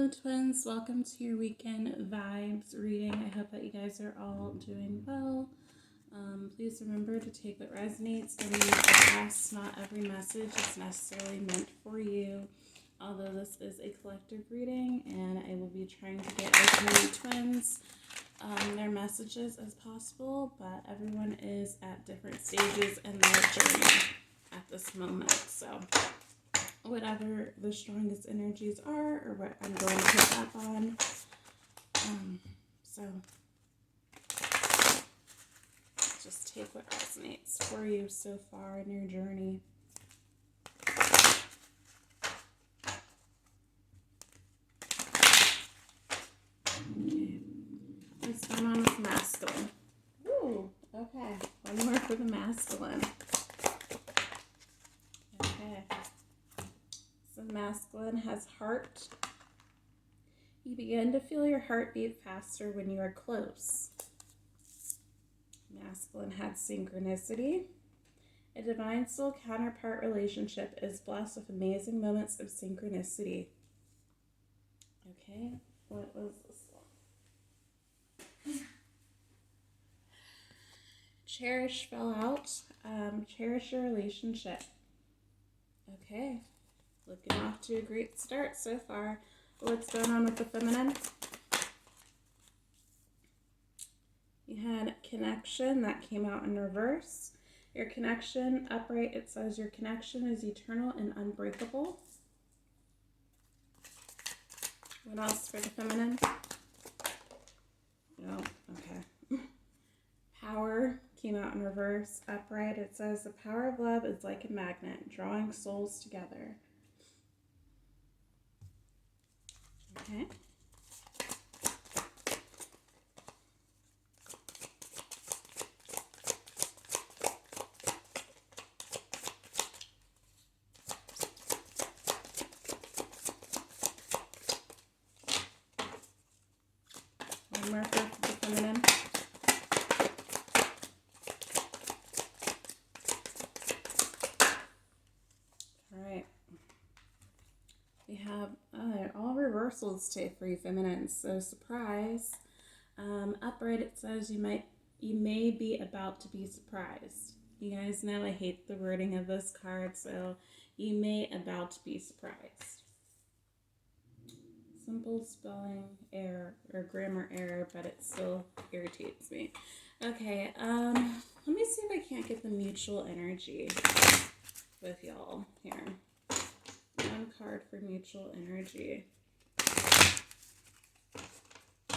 Hello, twins. Welcome to your weekend vibes reading. I hope that you guys are all doing well. Please remember to take what resonates and leave the rest. Not every message is necessarily meant for you. Although this is a collective reading, and I will be trying to get as many twins their messages as possible, but everyone is at different stages in their journey at this moment. So whatever the strongest energies are, or what I'm going to pick up on. So just take what resonates for you so far in your journey. Okay. What's going on with masculine? Ooh, okay. One more for the masculine. Okay. So masculine has heart. You begin to feel your heartbeat faster when you are close. Masculine had synchronicity. A divine soul counterpart relationship is blessed with amazing moments of synchronicity. Okay, what was this one? Cherish fell out. Cherish your relationship. Okay, looking off to a great start so far. What's going on with the feminine? You had connection that came out in reverse. Your connection, upright, it says your connection is eternal and unbreakable. What else for the feminine? No, okay. Power came out in reverse. Upright, it says the power of love is like a magnet, drawing souls together. Okay. One more for the feminine. Alright. We have all reversals today for you feminines. So surprise. Upright, it says you may be about to be surprised. You guys know I hate the wording of this card, so you may about to be surprised. Simple spelling error or grammar error, but it still irritates me. Okay, let me see if I can't get the mutual energy with y'all here. One card for mutual energy.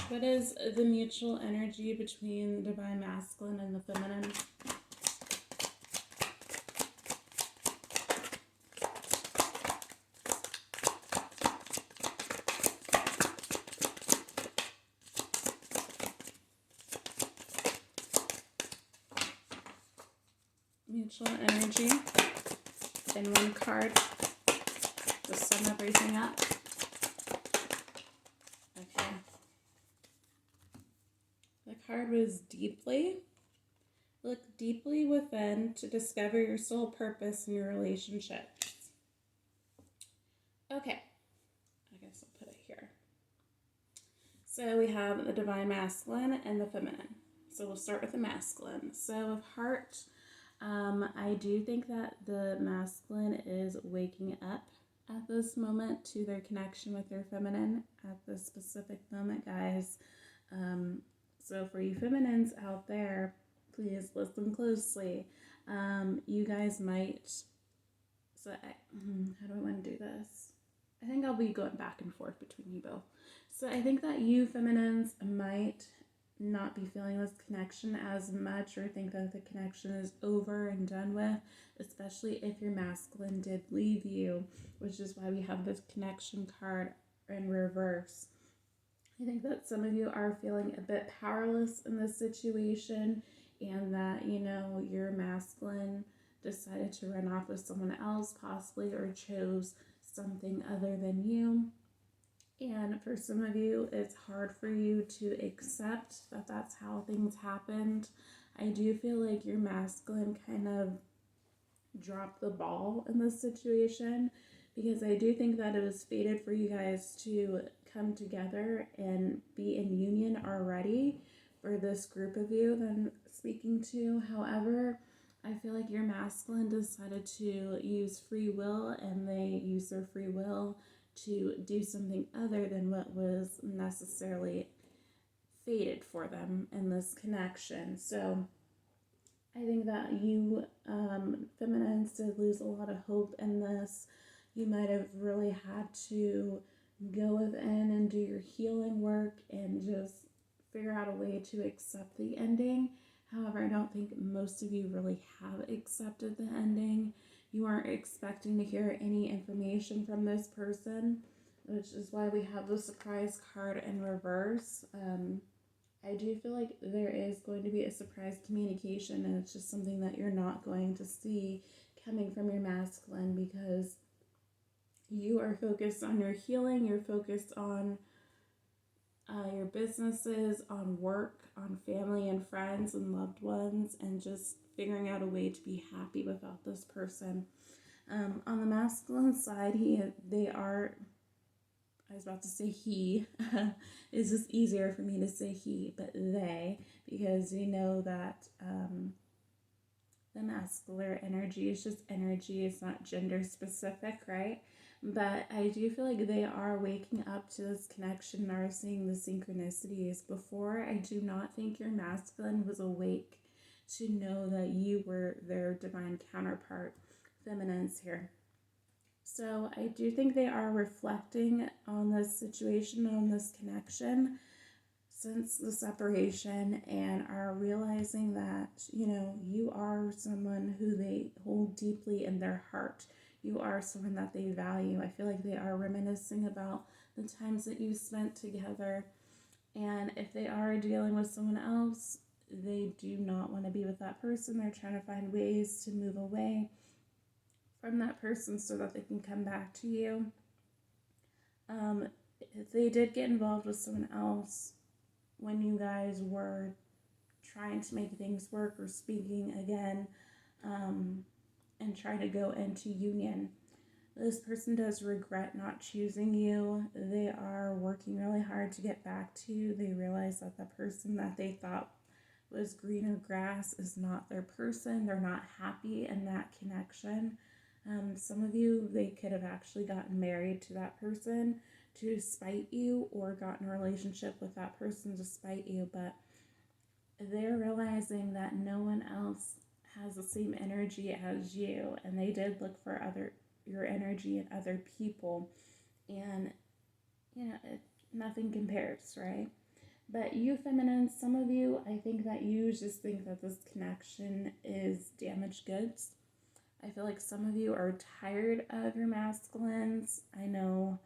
What is the mutual energy between the divine masculine and the feminine? Mutual energy in one card to sum everything up. Okay. The card was deeply. Look deeply within to discover your soul purpose in your relationships. Okay. I guess I'll put it here. So we have the divine masculine and the feminine. So we'll start with the masculine. So with heart, I do think that the masculine is waking up at this moment to their connection with their feminine at this specific moment, guys. So for you feminines out there, please listen closely. You guys might, how do I want to do this? I think I'll be going back and forth between you both. So I think that you feminines might not be feeling this connection as much, or think that the connection is over and done with, especially if your masculine did leave you, which is why we have this connection card in reverse. I think that some of you are feeling a bit powerless in this situation, and that, you know, your masculine decided to run off with someone else possibly, or chose something other than you. And for some of you, it's hard for you to accept that that's how things happened. I do feel like your masculine kind of dropped the ball in this situation, because I do think that it was fated for you guys to come together and be in union already for this group of you that I'm speaking to. However, I feel like your masculine decided to use free will, and they use their free will to do something other than what was necessarily fated for them in this connection. So I think that you feminines did lose a lot of hope in this. You might have really had to go within and do your healing work and just figure out a way to accept the ending. However, I don't think most of you really have accepted the ending. You aren't expecting to hear any information from this person, which is why we have the surprise card in reverse. I do feel like there is going to be a surprise communication, and it's just something that you're not going to see coming from your masculine, because you are focused on your healing, you're focused on your businesses, on work, on family and friends and loved ones, and just figuring out a way to be happy without this person. On the masculine side, I was about to say he. It's just easier for me to say he, but they, because we know that the masculine energy is just energy. It's not gender specific, right? But I do feel like they are waking up to this connection and are seeing the synchronicities. Before, I do not think your masculine was awake to know that you were their divine counterpart, feminines here. So I do think they are reflecting on this situation, on this connection since the separation, and are realizing that, you are someone who they hold deeply in their heart. You are someone that they value. I feel like they are reminiscing about the times that you spent together. And if they are dealing with someone else, they do not want to be with that person. They're trying to find ways to move away from that person so that they can come back to you. If they did get involved with someone else when you guys were trying to make things work or speaking again, and try to go into union, this person does regret not choosing you. They are working really hard to get back to you. They realize that the person that they thought was greener grass is not their person. They're not happy in that connection. Some of you, they could have actually gotten married to that person to spite you, or gotten a relationship with that person to spite you, but they're realizing that no one else has the same energy as you, and they did look for your energy in other people, and nothing compares, right? But you feminines, some of you, I think that you just think that this connection is damaged goods. I feel like some of you are tired of your masculines. I know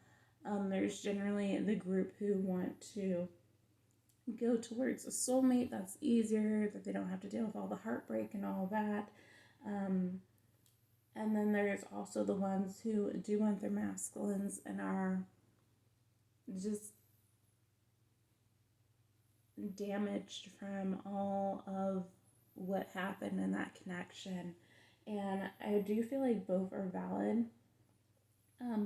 there's generally the group who want to go towards a soulmate that's easier, that they don't have to deal with all the heartbreak and all that. And then there's also the ones who do want their masculines and are just damaged from all of what happened in that connection. And I do feel like both are valid.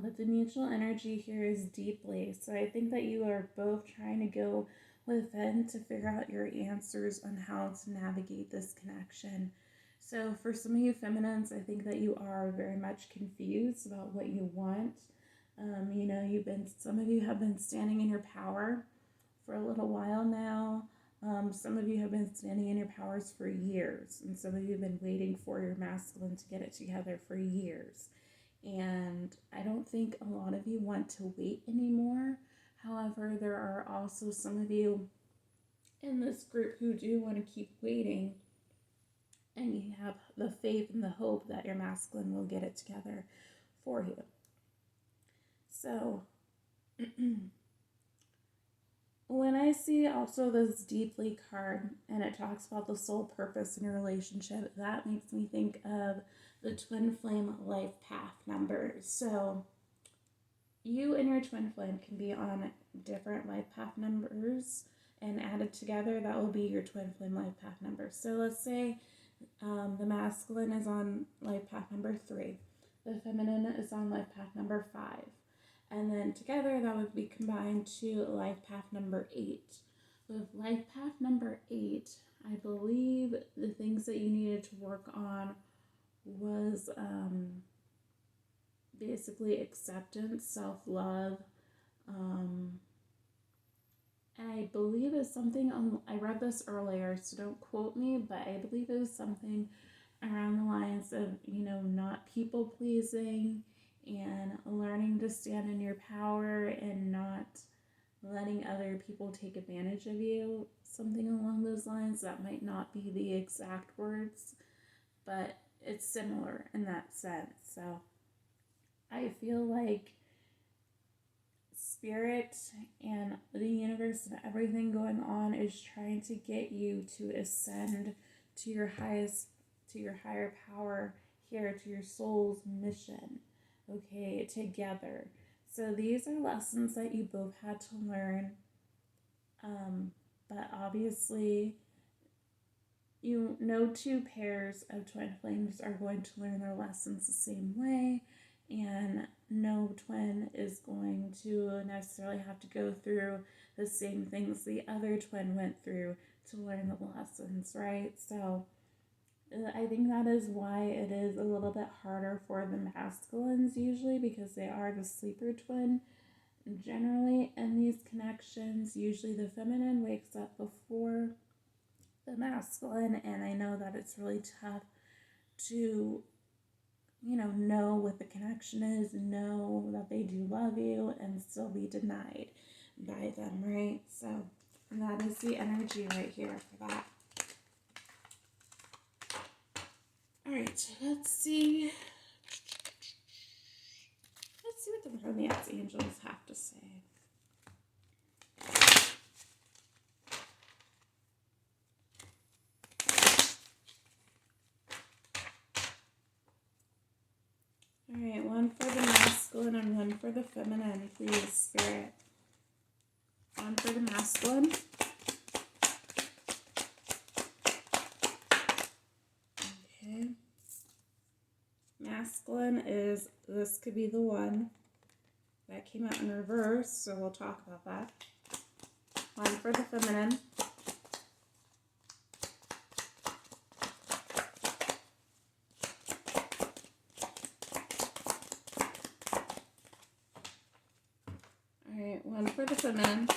But the mutual energy here is deeply. So I think that you are both trying to go within to figure out your answers on how to navigate this connection. So for some of you feminines, I think that you are very much confused about what you want. Some of you have been standing in your power for a little while now. Some of you have been standing in your powers for years, and some of you have been waiting for your masculine to get it together for years. And I don't think a lot of you want to wait anymore. However, there are also some of you in this group who do want to keep waiting, and you have the faith and the hope that your masculine will get it together for you. So when I see also this deeply card, and it talks about the soul purpose in your relationship, that makes me think of the twin flame life path numbers. So you and your twin flame can be on different life path numbers, and added together, that will be your twin flame life path number. So let's say the masculine is on life path number 3. The feminine is on life path number 5. And then then together that would be combined to life path number 8. With life path number 8, I believe the things that you needed to work on was basically acceptance, self-love, and I believe it's something, I read this earlier, so don't quote me, but I believe it was something around the lines of, not people pleasing and learning to stand in your power and not letting other people take advantage of you, something along those lines. That might not be the exact words, but it's similar in that sense. So I feel like spirit and the universe and everything going on is trying to get you to ascend to your higher power here, to your soul's mission, okay, together. So these are lessons that you both had to learn, but obviously no two pairs of twin flames are going to learn their lessons the same way, and no twin is going to necessarily have to go through the same things the other twin went through to learn the lessons, right? So I think that is why it is a little bit harder for the masculines usually, because they are the sleeper twin. Generally in these connections, usually the feminine wakes up before the masculine, and I know that it's really tough to know what the connection is, know that they do love you, and still be denied by them, right? So that is the energy right here for that. All right, let's see what the romance angels have to say. All right, one for the masculine and one for the feminine, please, Spirit. One for the masculine. Okay. Masculine is this could be the one. That came out in reverse, so we'll talk about that. One for the feminine. Alright, one for the feminine.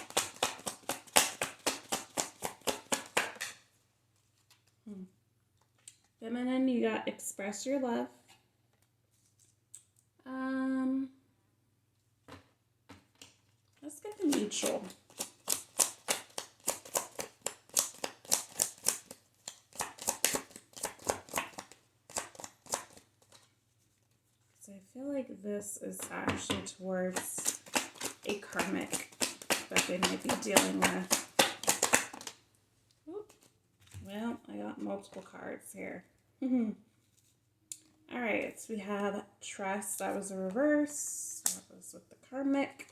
Feminine, you got express your love. Let's get the mutual. So I feel like this is actually towards a karmic that they might be dealing with. Oop. Well, I got multiple cards here. Alright, so we have trust, that was a reverse. That was with the karmic.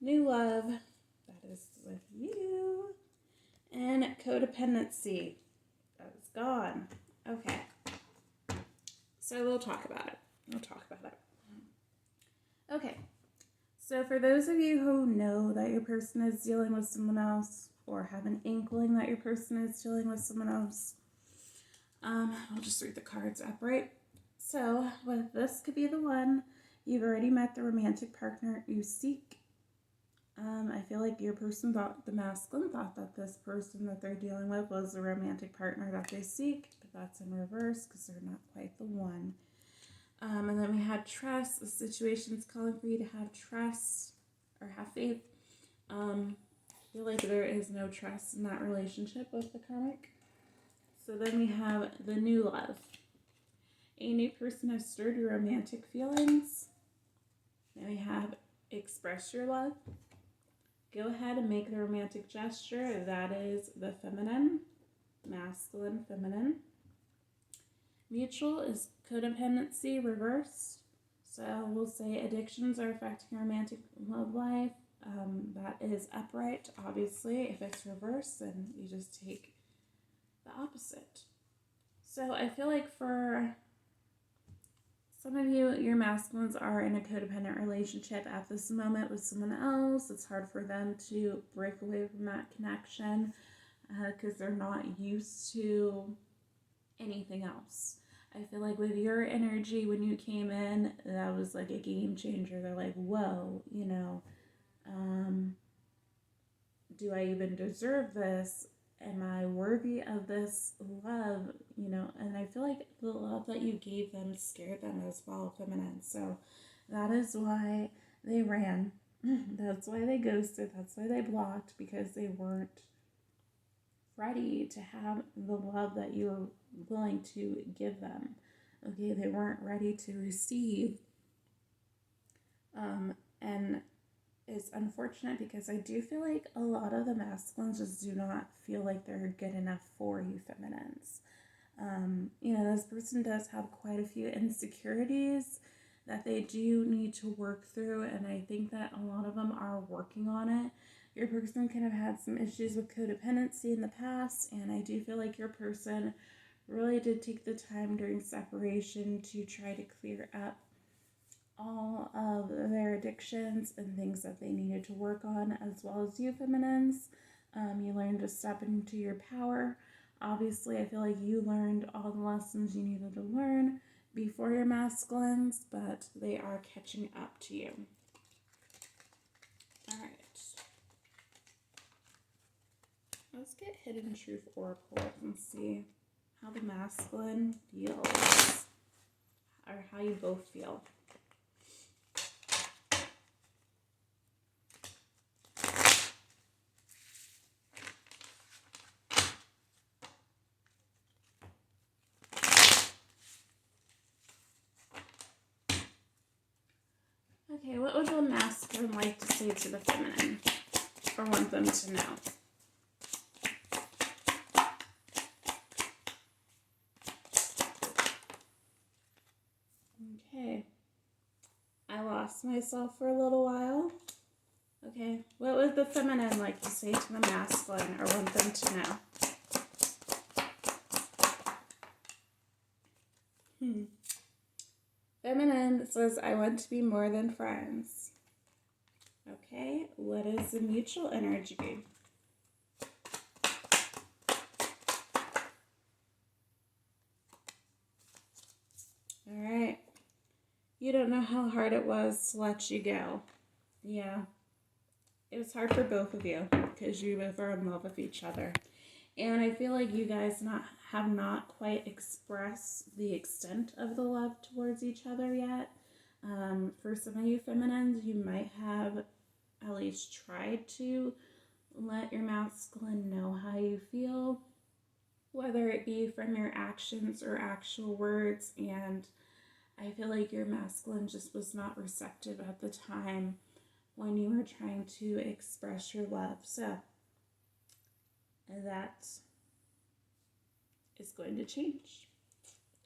New love, that is with you. And codependency, that is gone. Okay. So we'll talk about it. Okay. So for those of you who know that your person is dealing with someone else, or have an inkling that your person is dealing with someone else, I'll just read the cards upright. So with this could be the one, you've already met the romantic partner you seek. I feel like your person thought, the masculine thought that this person that they're dealing with was the romantic partner that they seek, but that's in reverse because they're not quite the one. And then we had trust. The situation's calling for you to have trust or have faith. I feel like there is no trust in that relationship with the karmic. So then we have the new love. A new person has stirred your romantic feelings. Then we have express your love. Go ahead and make the romantic gesture. That is the feminine, masculine, feminine. Mutual is codependency reversed. So we'll say addictions are affecting your romantic love life. That is upright, obviously. If it's reversed, then you just take the opposite. So I feel like for Some of you, your masculines are in a codependent relationship at this moment with someone else. It's hard for them to break away from that connection because they're not used to anything else. I feel like with your energy when you came in, that was like a game changer. They're like, whoa, do I even deserve this? Am I worthy of this love? And I feel like the love that you gave them scared them as well, feminine. So that is why they ran. That's why they ghosted. That's why they blocked, because they weren't ready to have the love that you were willing to give them. Okay, they weren't ready to receive. And it's unfortunate because I do feel like a lot of the masculines just do not feel like they're good enough for you feminines. This person does have quite a few insecurities that they do need to work through, and I think that a lot of them are working on it. Your person could have had some issues with codependency in the past, and I do feel like your person really did take the time during separation to try to clear up all of their addictions and things that they needed to work on, as well as you feminines. You learned to step into your power. Obviously, I feel like you learned all the lessons you needed to learn before your masculines, but they are catching up to you. All right. Let's get Hidden Truth Oracle and see how the masculine feels, or how you both feel. Okay, what would the masculine like to say to the feminine, or want them to know? Okay, I lost myself for a little while. Okay, what would the feminine like to say to the masculine, or want them to know? Feminine says, I want to be more than friends. Okay, what is the mutual energy? All right. You don't know how hard it was to let you go. Yeah. It was hard for both of you because you both are in love with each other. And I feel like you guys have not quite expressed the extent of the love towards each other yet. For some of you feminines, you might have at least tried to let your masculine know how you feel, whether it be from your actions or actual words. And I feel like your masculine just was not receptive at the time when you were trying to express your love. So that is going to change.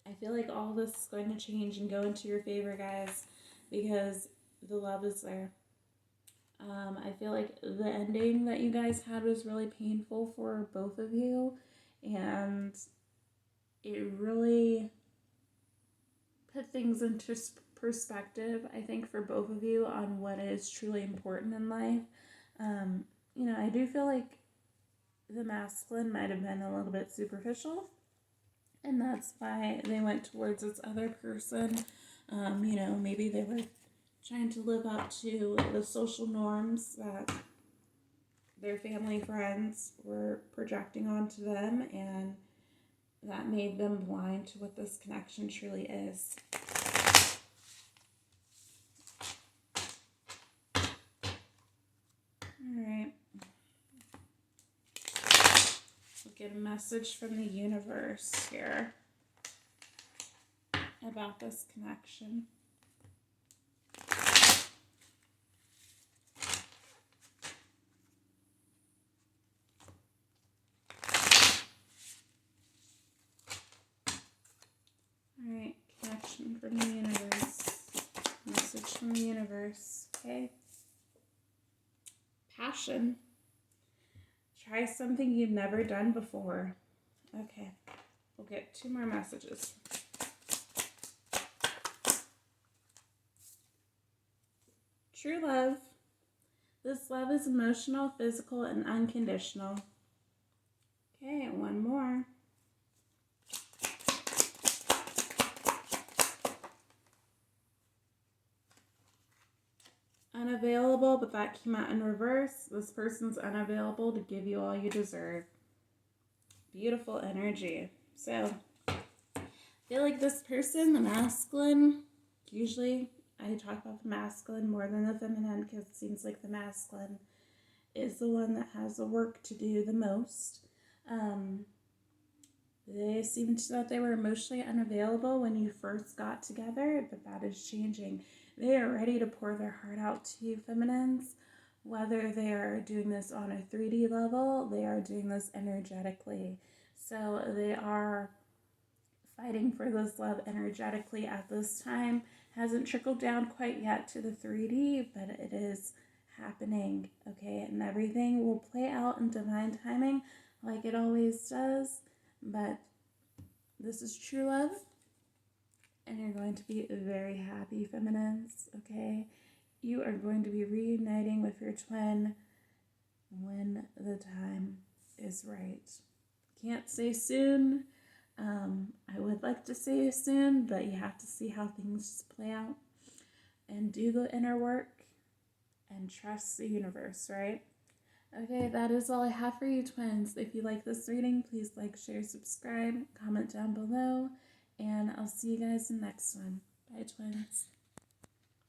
I feel like all this is going to change and go into your favor, guys, because the love is there. I feel like the ending that you guys had was really painful for both of you, and it really put things into perspective, I think, for both of you on what is truly important in life. I do feel like the masculine might have been a little bit superficial, and that's why they went towards this other person. Maybe they were trying to live up to the social norms that their family friends were projecting onto them, and that made them blind to what this connection truly is. Alright. We'll get a message from the universe here about this connection. Alright, connection from the universe. Message from the universe. Okay. Passion. Try something you've never done before. Okay. We'll get 2 more messages. true love. This love is emotional, physical, and unconditional. Okay, one more. Unavailable, but that came out in reverse. This person's unavailable to give you all you deserve. Beautiful energy. So, I feel like this person, the masculine, usually I talk about the masculine more than the feminine because it seems like the masculine is the one that has the work to do the most. They seemed that they were emotionally unavailable when you first got together, but that is changing. They are ready to pour their heart out to you, feminines. Whether they are doing this on a 3D level, they are doing this energetically. So they are fighting for this love energetically at this time. Hasn't trickled down quite yet to the 3D, but it is happening, okay? And everything will play out in divine timing like it always does. But this is true love, and you're going to be very happy, feminines, okay? You are going to be reuniting with your twin when the time is right. Can't say soon. I would like to say soon, but you have to see how things play out and do the inner work and trust the universe, right? Okay, that is all I have for you, twins. If you like this reading, please like, share, subscribe, comment down below, and I'll see you guys in the next one. Bye, twins.